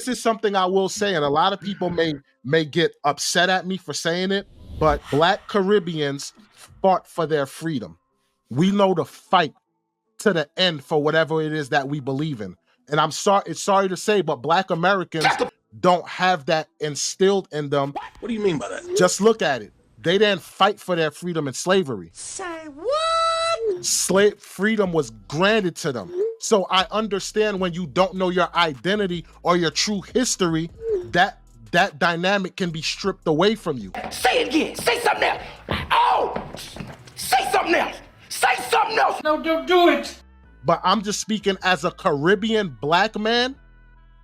this is something I will say, and a lot of people may get upset at me for saying it, but Black Caribbeans fought for their freedom. We know to fight to the end for whatever it is that we believe in. And it's sorry to say, but Black Americans don't have that instilled in them. What do you mean by that? Just look at it. They didn't fight for their freedom in slavery. Say what? Freedom was granted to them. So I understand when you don't know your identity or your true history, that dynamic can be stripped away from you. Say it again. Say something else. Oh! Say something else. Say something else. No, don't do it. But I'm just speaking as a Caribbean Black man,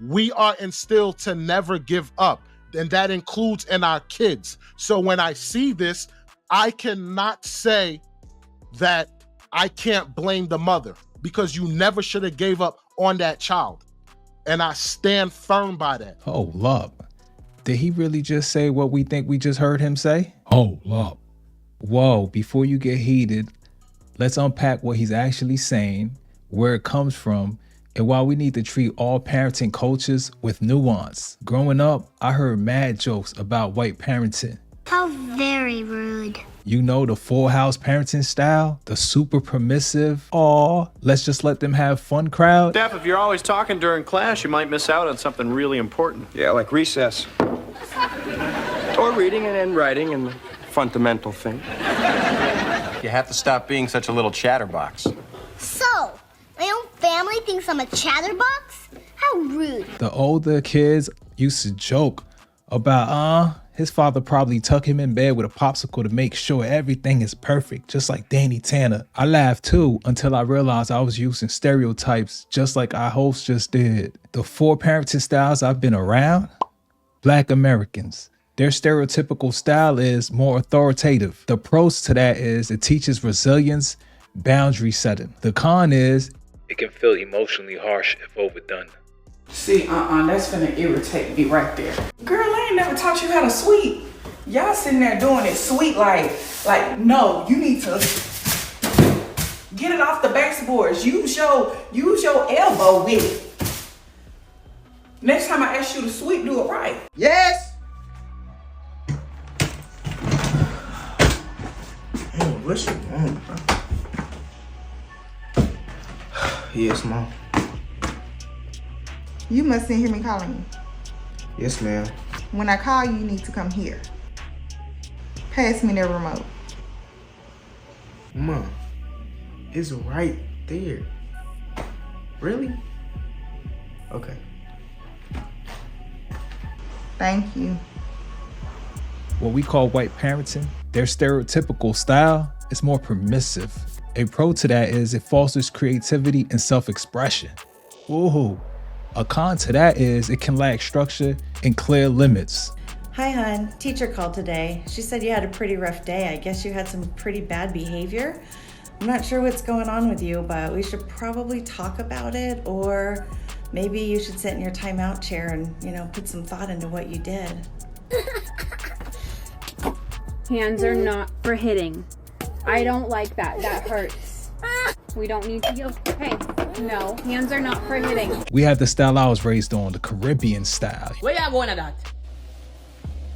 we are instilled to never give up. And that includes in our kids. So when I see this, I cannot say that I can't blame the mother, because you never should have gave up on that child. And I stand firm by that. Hold up. Did he really just say what we think we just heard him say? Hold up. Whoa, before you get heated, let's unpack what he's actually saying, where it comes from, and why we need to treat all parenting cultures with nuance. Growing up, I heard mad jokes about white parenting. How very rude. You know, the full house parenting style, the super permissive, aw, let's just let them have fun crowd. Steph, if you're always talking during class, you might miss out on something really important. Yeah, like recess. Or reading and then writing and the fundamental thing. You have to stop being such a little chatterbox. So, my own family thinks I'm a chatterbox? How rude. The older kids used to joke about, his father probably tuck him in bed with a popsicle to make sure everything is perfect, just like Danny Tanner. I laughed too until I realized I was using stereotypes just like our host just did. The 4 parenting styles I've been around, Black Americans. Their stereotypical style is more authoritative. The pros to that is it teaches resilience, boundary setting. The con is it can feel emotionally harsh if overdone. See, that's finna irritate me right there. Girl, I ain't never taught you how to sweep. Y'all sitting there doing it sweet like, no, you need to get it off the baseboards. Use your elbow with it. Next time I ask you to sweep, do it right. Yes. What's your name, bro? Yes, Mom. You mustn't hear me calling you. Yes, ma'am. When I call you, you need to come here. Pass me the remote. Mom, it's right there. Really? Okay. Thank you. What we call white parenting, their stereotypical style is more permissive. A pro to that is it fosters creativity and self-expression. Woohoo. A con to that is it can lack structure and clear limits. Hi, hon. Teacher called today. She said you had a pretty rough day. I guess you had some pretty bad behavior. I'm not sure what's going on with you, but we should probably talk about it, or maybe you should sit in your timeout chair and, put some thought into what you did. Hands are not for hitting. I don't like that. That hurts. We don't need to yell. Hey, no, hands are not for hitting. We have the style I was raised on, the Caribbean style. Where you going at that?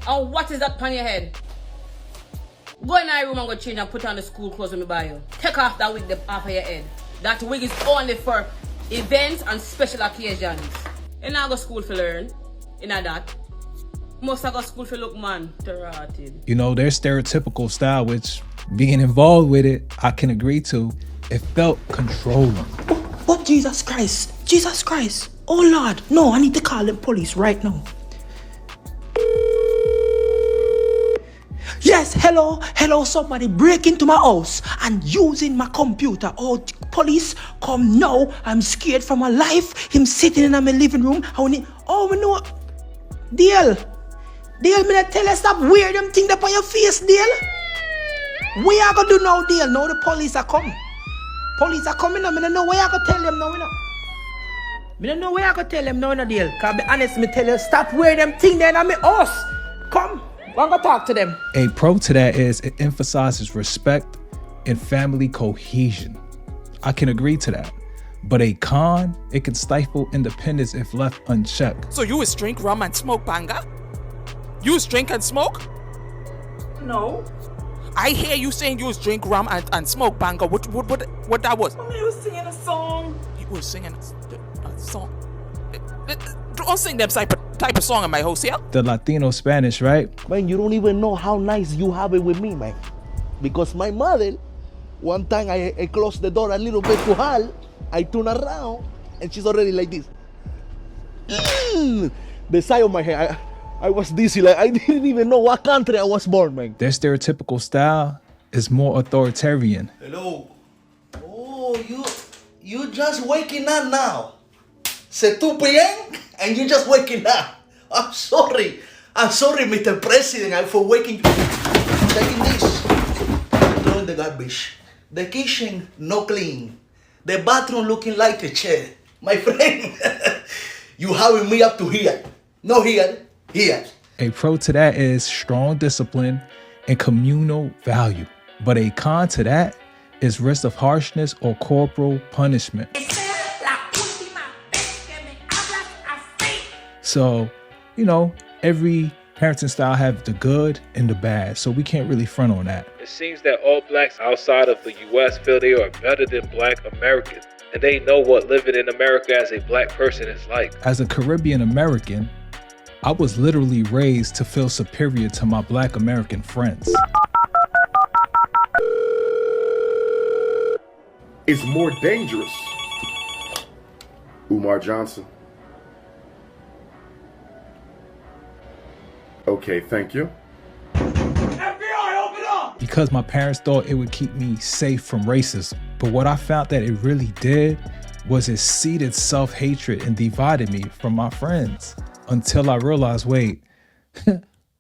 Oh, what is that on your head? Go in our room and go change and put on the school clothes on me by you. Take off that wig off of your head. That wig is only for events and special occasions. You not go school for learn. You know that. Most of go school for look man. Terrated. Their stereotypical style, which being involved with it, I can agree to. It felt controlling. But Jesus Christ. Jesus Christ. Oh Lord. No, I need to call the police right now. Yes, hello, somebody break into my house and using my computer. Oh, police, come now. I'm scared for my life. Him sitting in my living room. We know. Dale, me not tell you stop wear them thing up on your face, Dale. What you gonna do now, Dale? Now the police are coming. Police are coming now. I don't know what you gonna tell them now, I don't know what you gonna tell them now, Dale. Cause be honest, me tell you, stop wearing them thing there in my house. Come. I'm gonna talk to them. A pro to that is it emphasizes respect and family cohesion. I can agree to that. But a con, it can stifle independence if left unchecked. So you always drink rum and smoke banga? You always drink and smoke? No. I hear you saying you always drink rum and smoke banga. What that was? Mommy was singing a song. You were singing a song. Don't sing them type of song in my house here. The Latino Spanish, right? Man, you don't even know how nice you have it with me, man. Because my mother, one time I closed the door a little bit too hard. I turn around and she's already like this. The side of my head, I was dizzy, like I didn't even know what country I was born, man. Their stereotypical style is more authoritarian. Hello. Oh, you just waking up now. C'est 2 p.m. and you just waking up. I'm sorry, Mr. President, for waking you. Taking this. Throwing the garbage. The kitchen no clean. The bathroom looking like a chair. My friend, you having me up to here. No here. A pro to that is strong discipline and communal value. But a con to that is risk of harshness or corporal punishment. So, every parenting style have the good and the bad, so we can't really front on that. It seems that all blacks outside of the U.S. feel they are better than black Americans, and they know what living in America as a black person is like. As a Caribbean American, I was literally raised to feel superior to my black American friends. It's more dangerous. Umar Johnson. Okay, thank you. FBI, open up! Because my parents thought it would keep me safe from racism. But what I found that it really did was it seeded self-hatred and divided me from my friends. Until I realized, wait,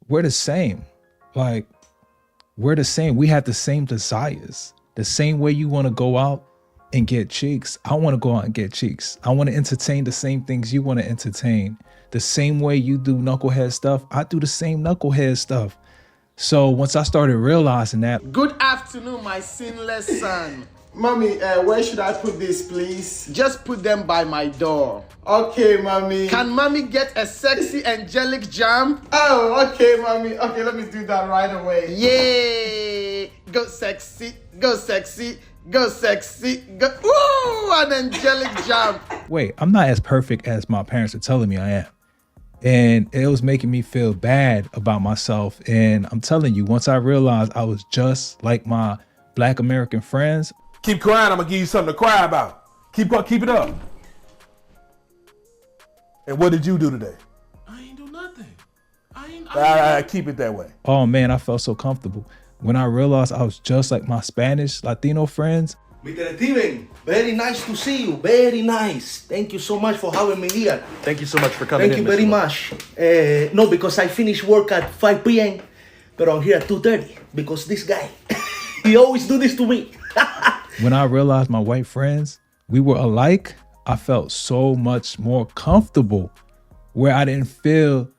we're the same. We're the same. We have the same desires. The same way you want to go out and get cheeks, I want to go out and get cheeks. I want to entertain the same things you want to entertain. The same way you do knucklehead stuff, I do the same knucklehead stuff. So once I started realizing that. Good afternoon, my sinless son. Mommy, where should I put this, please? Just put them by my door. Okay, mommy. Can mommy get a sexy angelic jam? Oh, okay, mommy. Okay, let me do that right away. Yay! Go sexy, go sexy, go sexy, go. Ooh, an angelic jam. Wait, I'm not as perfect as my parents are telling me I am. And it was making me feel bad about myself. And I'm telling you, once I realized I was just like my black American friends. Keep crying, I'm gonna give you something to cry about. Keep it up. And what did you do today? I ain't do nothing. Keep it that way. Oh man, I felt so comfortable. When I realized I was just like my Spanish Latino friends. Mr. Steven, very nice to see you. Very nice. Thank you so much for having me here. Thank you so much for coming in. Thank you very much. No, because I finish work at 5 p.m. But I'm here at 2:30 because this guy, he always do this to me. When I realized my white friends, we were alike, I felt so much more comfortable where I didn't feel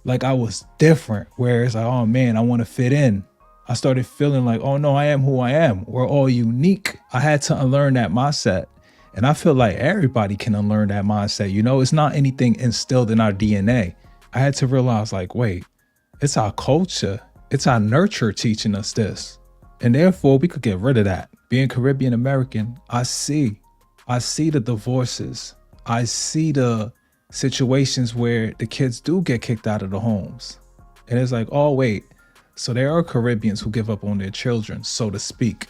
like I was different. Where it's like, oh man, I want to fit in. I started feeling like, oh no, I am who I am. We're all unique. I had to unlearn that mindset. And I feel like everybody can unlearn that mindset. It's not anything instilled in our DNA. I had to realize like, wait, it's our culture. It's our nurture teaching us this. And therefore we could get rid of that. Being Caribbean American, I see the divorces. I see the situations where the kids do get kicked out of the homes. And it's like, oh wait, so there are Caribbeans who give up on their children, so to speak.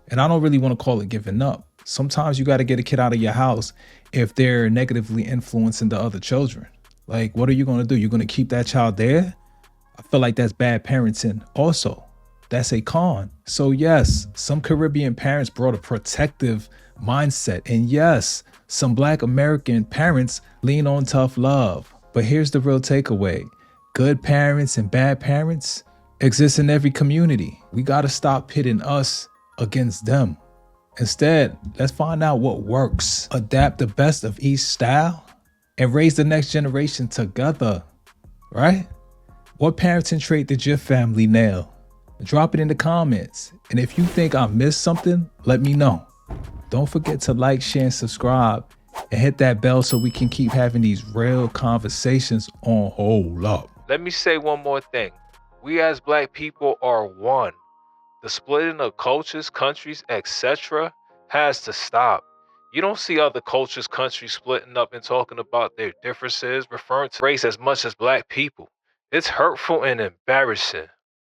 And I don't really want to call it giving up. Sometimes you got to get a kid out of your house if they're negatively influencing the other children. Like, what are you going to do? You're going to keep that child there? I feel like that's bad parenting also. That's a con. So yes, some Caribbean parents brought a protective mindset. And yes, some Black American parents lean on tough love. But here's the real takeaway. Good parents and bad parents exist in every community. We got to stop pitting us against them. Instead, let's find out what works. Adapt the best of each style and raise the next generation together, right? What parenting trait did your family nail? Drop it in the comments. And if you think I missed something, let me know. Don't forget to like, share, and subscribe. And hit that bell so we can keep having these real conversations on Hold Up. Let me say one more thing. We as black people are one. The splitting of cultures, countries, etc. has to stop. You don't see other cultures, countries splitting up and talking about their differences, referring to race as much as black people. It's hurtful and embarrassing.